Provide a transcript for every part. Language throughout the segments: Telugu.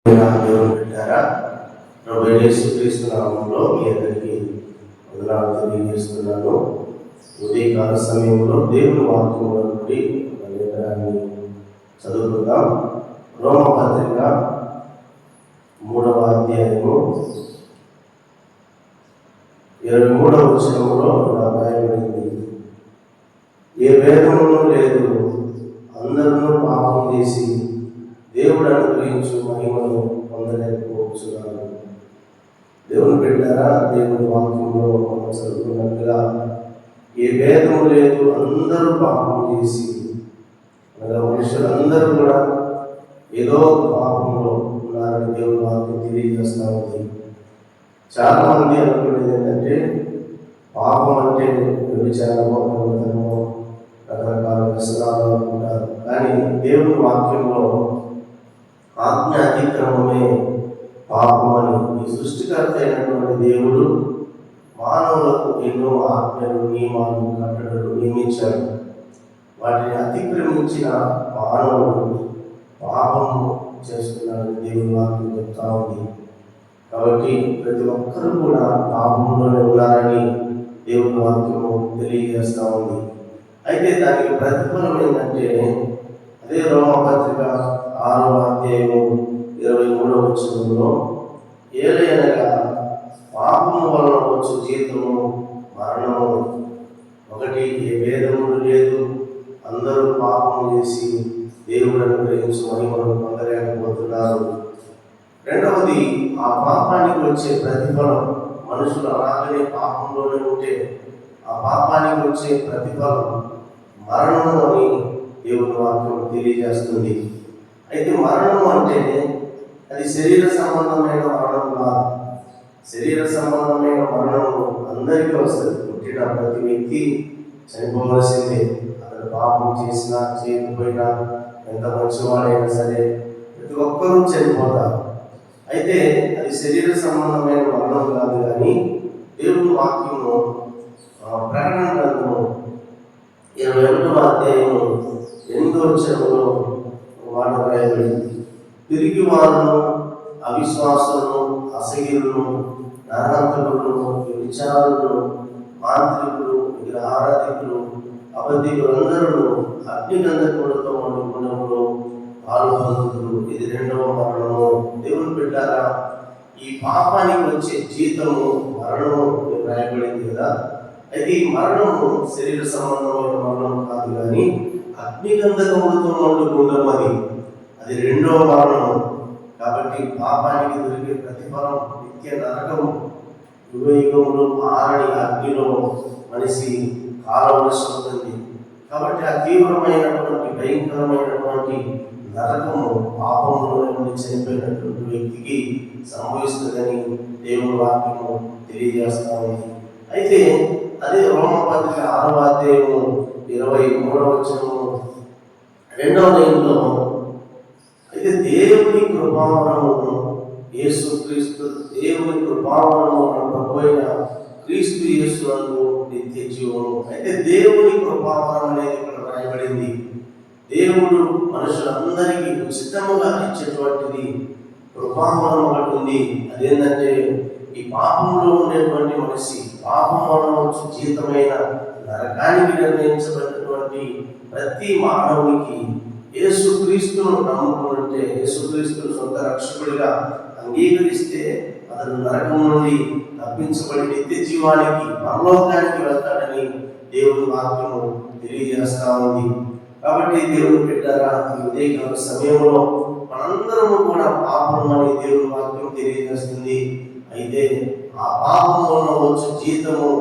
దేవుని పెట్టారా ప్రభు యేసుక్రీస్తు నామములో మీ అందరికీ వందనాలు తెలియజేస్తున్నాను. ఉదయకాల సమయంలో దేవుని వాక్యంలో నుండి లేఖనాన్ని చదువుకుందాం. రోమపత్రిక 3వ అధ్యాయము 23వ వచనంలో ఇలా రాయబడింది: ఏ భేదమును లేదు, అందరూ పాపం చేసి దేవుడు అనుగ్రహించు మహిమను పొందలేకపోతున్నారు. దేవుని పెట్టారా, దేవుని వాక్యంలో మనం చదువుకున్నట్టుగా ఏ భేదము లేదు, అందరూ పాపం చేసి, అనగా మనుషులందరూ కూడా ఏదో పాపంలో ఉన్నారని దేవుని వాక్యం తెలియజేస్తూ ఉంది. చాలా మంది అనుకునేది ఏంటంటే పాపం అంటే వ్యభిచారమో, దొంగతనమో, రకరకాల వ్యసనాలు అనుకుంటారు. కానీ దేవుని వాక్యంలో ఆజ్ఞ అతిక్రమమే పాపమని, ఈ సృష్టికర్త అయినటువంటి దేవుడు మానవులకు ఎన్నో ఆజ్ఞలు, నియమాలు, కట్టడలు నియమించాడు. వాటిని అతిక్రమించిన మానవుడు పాపము చేస్తున్నాడని దేవుని వాక్యం చెప్తా ఉంది. కాబట్టి ప్రతి ఒక్కరూ కూడా పాపంలోనే ఉన్నారని దేవుని వాక్యము తెలియజేస్తూ ఉంది. అయితే దానికి ప్రతిఫలం ఏంటంటే అదే రోమపత్రిక 6వ అధ్యాయము 23వ వచనంలో, ఏలయనగా పాపము వలన వచ్చు జీతము మరణము. ఒకటి, ఏ భేదము లేదు, అందరూ పాపము చేసి దేవుడు అనుగ్రహించి మహిమను పొందలేకపోతున్నారు. రెండవది, ఆ పాపానికి వచ్చే ప్రతిఫలం. మనుషులు అలాగనే పాపంలోనే ఉంటే ఆ పాపానికి వచ్చే ప్రతిఫలం మరణము అని దేవుని వాక్యం తెలియజేస్తుంది. అయితే మరణం అంటే అది శరీర సంబంధమైన మరణం కాదు. శరీర సంబంధమైన మరణము అందరికీ వస్తుంది. పుట్టిన ప్రతి వ్యక్తి చనిపోవలసిందే. అతను పాపం చేసినా చేయకపోయినా, ఎంత మంచివాడైనా సరే ప్రతి ఒక్కరూ చనిపోతారు. అయితే అది శరీర సంబంధమైన మరణం కాదు. కానీ దేవుని వాక్యము ప్రకటన గ్రంథము 21వ అధ్యాయము 8వ వచనంలో మాట రాయబడింది: తిరిగి వారును, అవిశ్వాసులను, అసహ్యులను, నరహంతకులను, వ్యభిచారులను, మాంత్రికులు, విగ్రహారాధికులు, అబద్ధికులందరూ అగ్నిగంధకములతో వండుకున్నప్పుడు పాల్గొందురు. ఇది రెండవ మరణము. దేవుని పెట్టారా, ఈ పాపానికి వచ్చే జీతము మరణము రాయబడింది కదా. అయితే ఈ మరణము శరీర సంబంధమైన మరణం కాదు, కానీ అగ్నిగంధకములతో వండుకుంటాం, అది రెండవ మరణము. కాబట్టి పాపానికి దొరికే ప్రతిఫలం నిత్య నరకము. యుగయుగములు ఆరని అగ్నిలో మనిషి కాలవలసి ఉంటుంది. కాబట్టి ఆ తీవ్రమైనటువంటి భయంకరమైనటువంటి నరకము పాపంలో నుండి చనిపోయినటువంటి వ్యక్తికి సంభవిస్తుందని దేవుని వాక్యము తెలియజేస్తా ఉంది. అయితే అదే రోమపత్రిక 6వ అధ్యాయము 23వ వచనము 2వ లైన్లో, అయితే దేవుని కృపావరము యేసుక్రీస్తు, దేవుని కృపావరము ప్రభువైన క్రీస్తు యేసునందు నిత్య జీవము. అయితే దేవుని కృపావరం అనేది ఇక్కడ రాయబడింది. దేవుడు మనుషులందరికీ ఉచితముగా ఇచ్చేటువంటిది కృపావరం ఒకటి ఉంది. అదేంటంటే ఈ పాపంలో ఉండేటువంటి మనిషి, పాపం వలన వచ్చి జీతమైన నరకానికి నిర్ణయించబడినటువంటి ప్రతి మానవునికి యేసుక్రీస్తును నమ్ముకుంటే, యేసుక్రీస్తును సొంత రక్షకుడిగా అంగీకరిస్తే అతను నరకం నుండి తప్పించబడి నిత్య జీవానికి, పరలోకానికి వెళ్తాడని దేవుని వాక్యము తెలియజేస్తా ఉంది. కాబట్టి దేవుని పెట్టారా, ఈ ఉదయకాల సమయంలో మనందరము కూడా పాపం అని దేవుని వాక్యం తెలియజేస్తుంది. అయితే ఆ పాపం వలన వచ్చు జీతము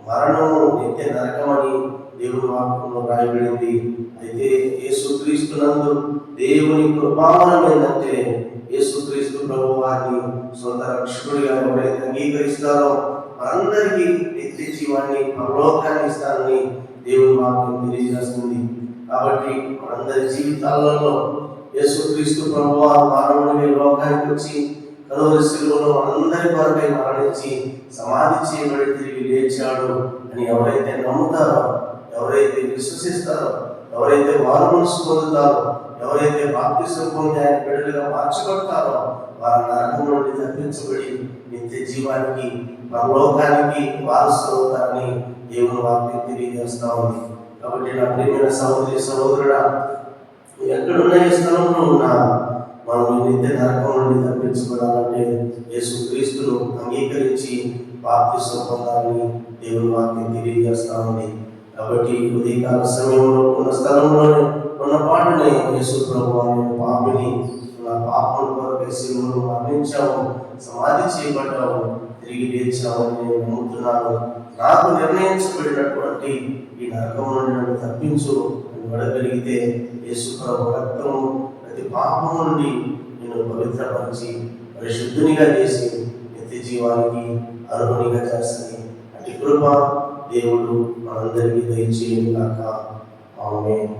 మరణము, నిత్య నరకమని దేవుని వాక్యంలో రాయబడింది. అయితే యేసుక్రీస్తునందు దేవుని కృపావరం ఏంటంటే, యేసుక్రీస్తు ప్రభు వారిని సొంత రక్షకుడిగా ఎవరైతే అంగీకరిస్తారో వారందరికీ నిత్య జీవాన్ని, పరలోకాన్ని ఇస్తారని దేవుని వాక్యం తెలియజేస్తుంది. కాబట్టి మనందరి జీవితాలలో యేసుక్రీస్తు ప్రభు మానవుడిని లోకానికి వచ్చి కలువరి శిలువలో మనందరి కొరకై మరణించి సమాధి చేయబడి తిరిగి లేచాడు అని ఎవరైతే నమ్ముతారో, ఎవరైతే విశ్వసిస్తారో, ఎవరైతే మారు మనసు పొందుతారో, ఎవరైతే బాప్తిసం పొంది ఆయన బిడ్డలుగా మార్చబడతారో వారు నరకం నుండి తప్పించబడి నిత్య జీవానికి పరలోకానికి వారసులు అవుతారని దేవుని వాక్యం తెలియజేస్తా ఉంది. కాబట్టి నా ప్రియమైన సహోదరి సహోదరుడా, ఎక్కడున్న ఏ స్థలంలో ఉన్నా మనం నిత్య నరకం నుండి తప్పించబడాలంటే యేసుక్రీస్తును అంగీకరించి బాప్తిసం పొందాలని దేవుని వాక్యం తెలియజేస్తా ఉంది. కాబట్టి ఉదయకాల సమయంలో ఉన్న స్థలంలోనే ఉన్న పాటనే యేసు ప్రభువా నేను పాపిని, నా పాపం కొరకు శిలువలో మరణించావు, సమాధి చేయబడ్డావు, తిరిగి లేచావు అని నేను నమ్ముతున్నాను. నాకు నిర్ణయించబడినటువంటి ఈ నరకం నుండి నన్ను తప్పించు అని అడగలిగితే యేసు ప్రభు రక్తము ప్రతి పాపం నుండి నేను పవిత్రపరిచి పరిశుద్ధునిగా చేసి నిత్య జీవానికి అర్హునిగా చేస్తుంది. అటు కృప దేవుడు మనందరికీ దయచేయను గాక. ఆమేన్.